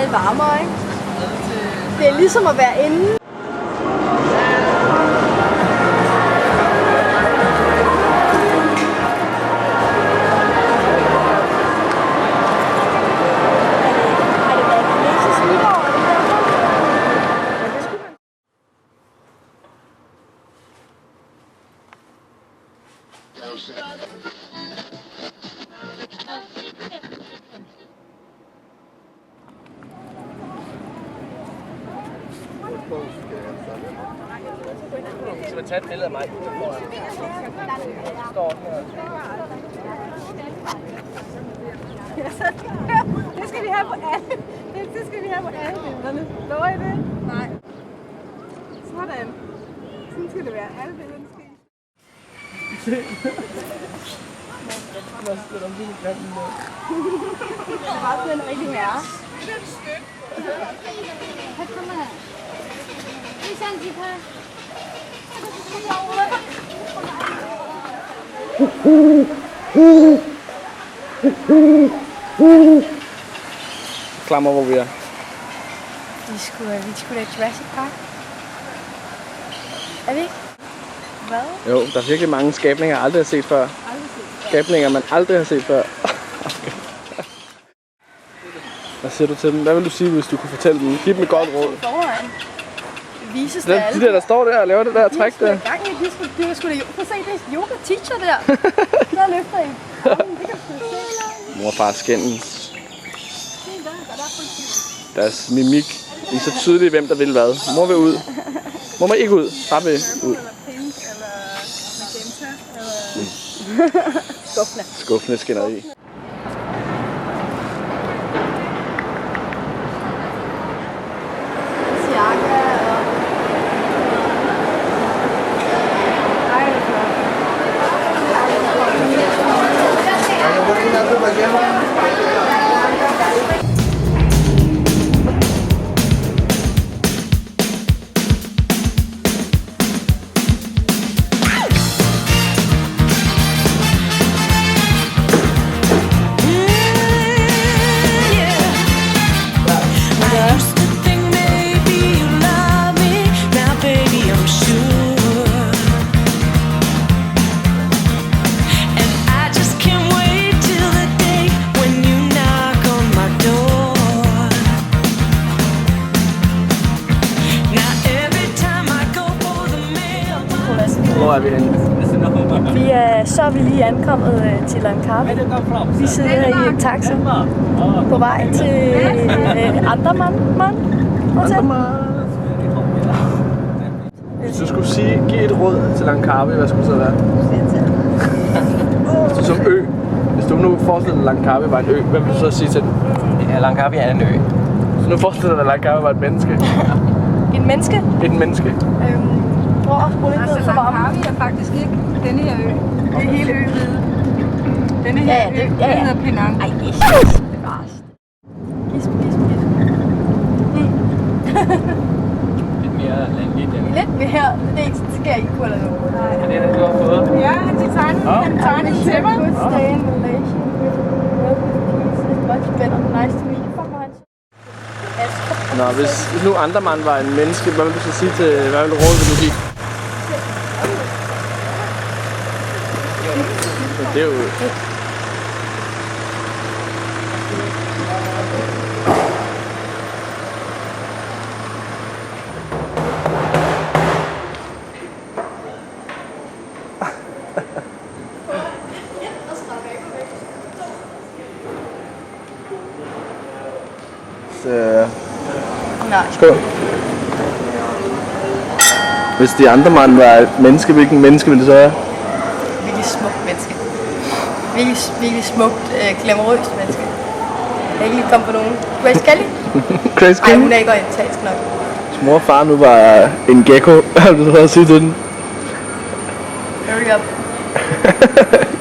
er lidt varmere, ikke? Det er ligesom at være inde. Skal man tage et billede af mig? Står her. Det skal vi have på alle. Det skal vi have på alle billederne. Lover I det? Nej. Sådan. Sådan skal det være. Alle billederne skal I. Hvad skal der blive med den der? Det er bare sådan en rigtig herre. Her kommer her. Vi sender de her. Klammer, hvor vi er. Vi skulle da i Jurassic Park. Er vi ikke? Hvad? Jo, der er virkelig mange skabninger, jeg aldrig har set før. Skabninger, man aldrig har set før. Hvad siger du til dem? Hvad vil du sige, hvis du kunne fortælle dem? Giv dem et godt råd. Foran. Vises der alle. De der står der og laver det der træk der. De var sgu da prøv at se, det er yoga teacher der. Der løfter I. Det kan du se. Mor og far skændes. Deres mimik. I er så tydeligt, hvem der vil hvad. Mor vil ud. Mor må ikke ud. Far vil ud. Skuffende. Skuffende skænderi. Hvor er vi henne? Så er vi lige ankommet til Langkawi. Vi sidder her i en taxa på vej til Andaman Hotel. Hvis du skulle give et råd til Langkawi, hvad skulle det så være? Hvis du som ø. Hvis du nu forestiller dig, at Langkawi var en ø, hvad vil du så sige til den? Ja, Langkawi er en ø. Så nu forestiller dig, at Langkawi var et menneske. Et menneske? Et menneske. Altså, Langkawi er faktisk ikke denne her ø. Det er hele øvide. Denne her ø, den hedder Penang. Ej, det er bare... Gisp. Lidt mere landligt. Lidt mere. Det er ikke sådan, sker ikke på eller noget. Er det det, du har fået? Ja, de tegner til mig. Good stay in Malaysia. It's much better. Nice to meet you. Nå, hvis nu Andaman var en menneske, hvad vil du så sige til, hvad vil du råd vil du give? Det er jo... Skål. Hvis de andre mand var et menneske, hvilken menneske ville det så være? Virkelig smukt menneske. Virkelig smukt, glamourøst menneske. Jeg kan ikke komme på nogen. Grace Kelly? Grace Kelly? Nej, hun er ikke orientalsk nok. Hvis mor og far nu var en gecko, hvad vil du så sige til den? Hurry up.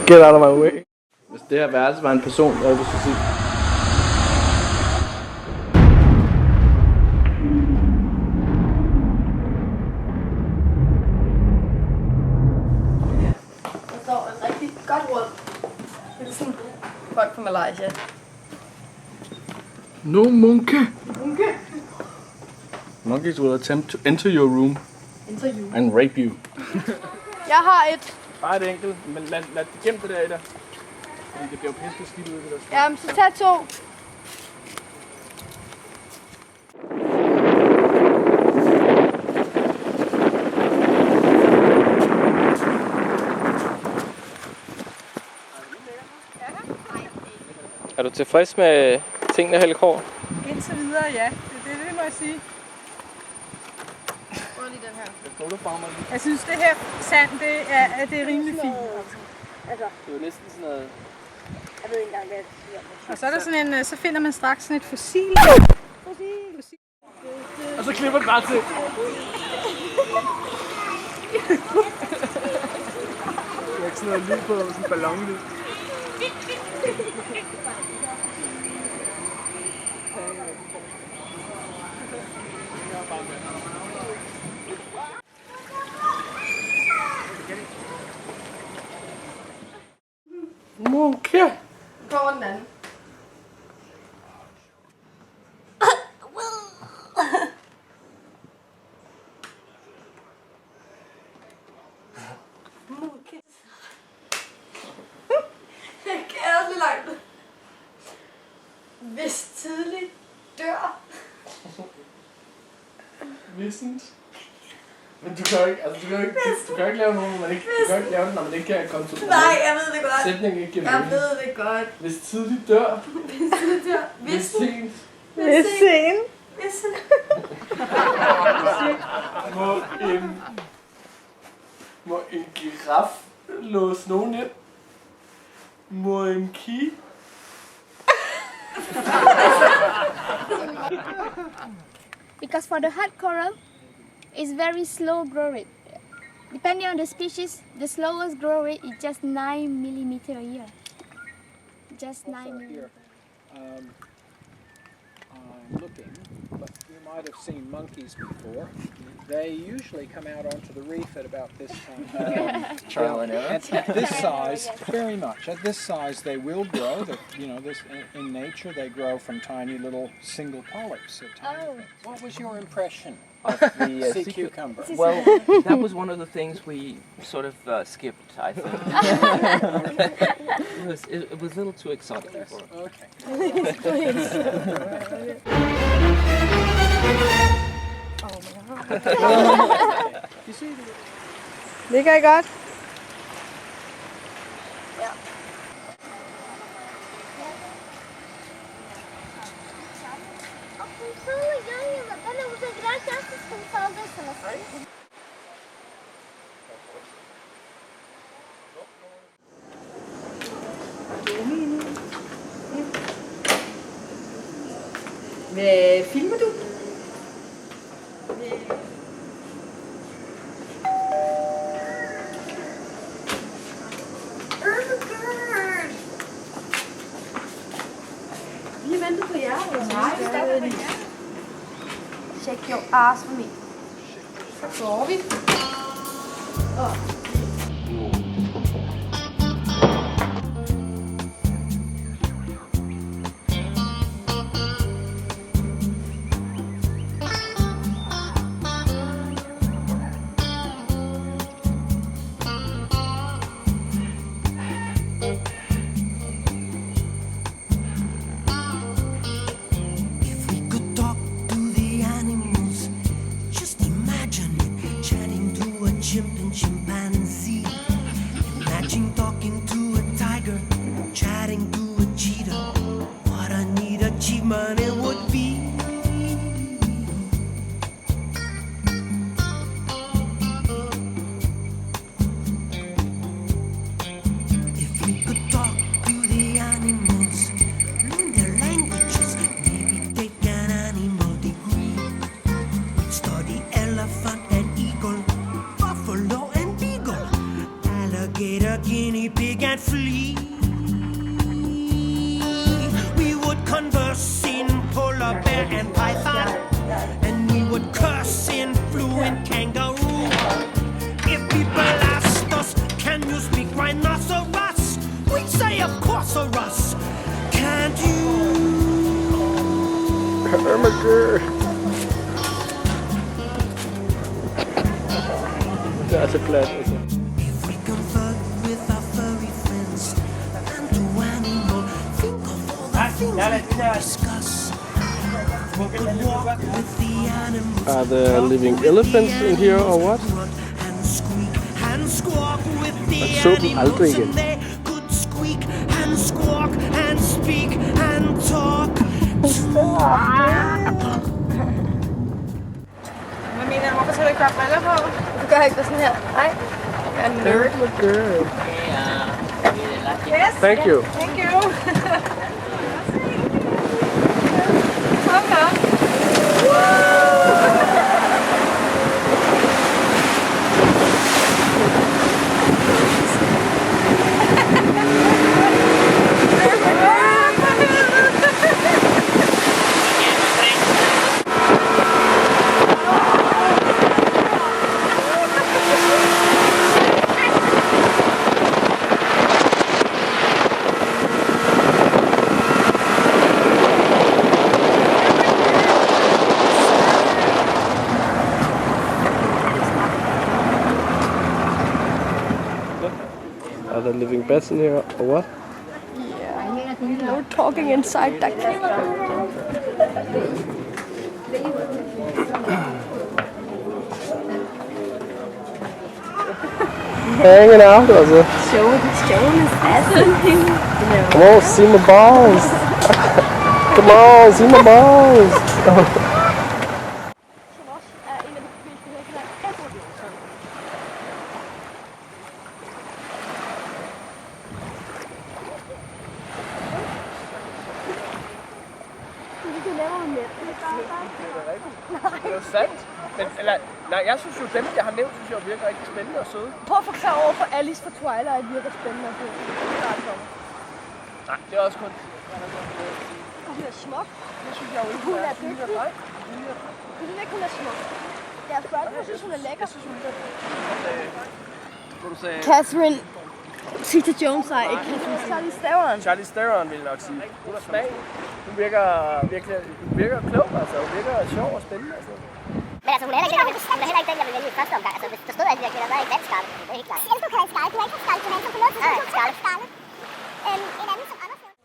Get out of my way. Hvis det her værelse var en person, hvad vil du så sige? Godt råd. Hilsen folk fra Malaysia. No monkey. Monkeys will attempt to enter your room and rape you. Jeg har et. Bare et enkelt, men lad det gemme det der i dig. Fordi det bliver jo pisse skidt ud af det der. Jamen, så tag 2. Er du tilfreds med tingene, Helle Krog? Indtil videre, ja. Det må jeg sige. Prøv lige den her. Jeg synes, det her sand, det er rimelig fint. Altså, Det er jo næsten sådan noget... jeg ved ikke engang, hvad det siger. Og så er der sådan en, så finder man straks sådan et fossil. Og så klipper det bare til. Det er ikke sådan noget lyd på sådan en ballon. Okay. Går den anden. Hvis tidligt dør. Vissent. Men du kan ikke lave nogen, når man ikke, du kan ikke lave den, når man ikke kan kontrollere. Nej, jeg ved det godt. Sætningen ikke giver Jeg mening. ved det godt. Hvis tidligt dør. Hvis tidligt dør. Hvis sent. Hvis sent. Hvis sent. Må en giraf låse nogen ind? Må en ki? Because for the hard coral, it's very slow grow rate. Depending on the species, the slowest grow rate is just 9 millimeter a year. Just 9 millimeter. I'm looking, but you might have seen monkeys before. They usually come out onto the reef at about this time. Trial and error. At this size, very much. At this size, they will grow. In nature, they grow from tiny little single polyps. What was your impression Of the sea cucumber? Well, that was one of the things we sort of skipped, I think. It was a little too exotic for us. Okay. You see, Ligger I godt? Hvad filmer du? Vi venter på jer. Nej, vi starter med jer. Check your ass for me. Så går vi. Chimpanzee. Imagine talking to a tiger, chatting to a cheetah. What a neat achievement it would be. If we could talk to the animals, learn their languages, maybe take an animal degree. Study elephant and eagle, buffalo and beagle, alligator, guinea pig and flea. We would converse in polar bear and python, and we would curse in fluent kangaroo. If people asked us, can you speak rhinoceros? We'd say, of course, Russ. Can't you? Det er så plat, altså. If we convert with our furry friends and to animal, think of all the things we could discuss. Walk with the animals. Are there living elephants in here or what? And squeak and squawk with the Jeg så dem aldrig animals, igen. and they could squeak and squawk and speak and talk. Hvad mener du? Hvorfor skal du ikke bare briller på? Du gør ikke det sådan her. Nej. Jeg er en nerd. Look good. Yes. Thank you. Thank you. Kom her. Are there living bats in here or what? No talking inside that cave. Hanging out, altså. Showing his ass. Come on, see my balls. Come on, see my balls. Det er jo sandt. Men, nej, jeg synes jo, dem, jeg har nævnt, synes jeg virker rigtig spændende og søde. Prøv at forklare over for Alice fra Twilight virker spændende. Nej, det er også kun... Hun er smuk. Det synes jeg jo ikke, Hun er Hun dygtig. nej. Jeg synes ikke, hun er smuk. Deres børn synes, hun er lækker. Hvor du sagde... Catherine Zeta-Jones er ikke Catherine Charlize Theron. Charlize Theron vil jeg nok sige. Hun er smag. Hun virker virkelig... Hun virker klog, altså. Hun virker sjov og spændende, altså. Men altså, hun er heller ikke den, jeg vil vælge i første omgang. Altså, hvis der stod alle de der kvinder, så er jeg ikke valgt Scarlett. Det er helt klart. Jeg elsker Scarlett. Du har ikke fået Scarlett Johansson på noget tidspunkt. Nej, Scarlett. En anden, som Anders nævnte.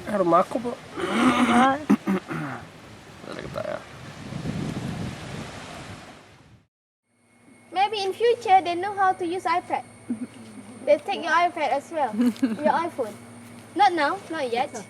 Har du makro på? Nej. Maybe in future they know how to use iPad. They take your iPad as well, your iPhone. Not now, not yet.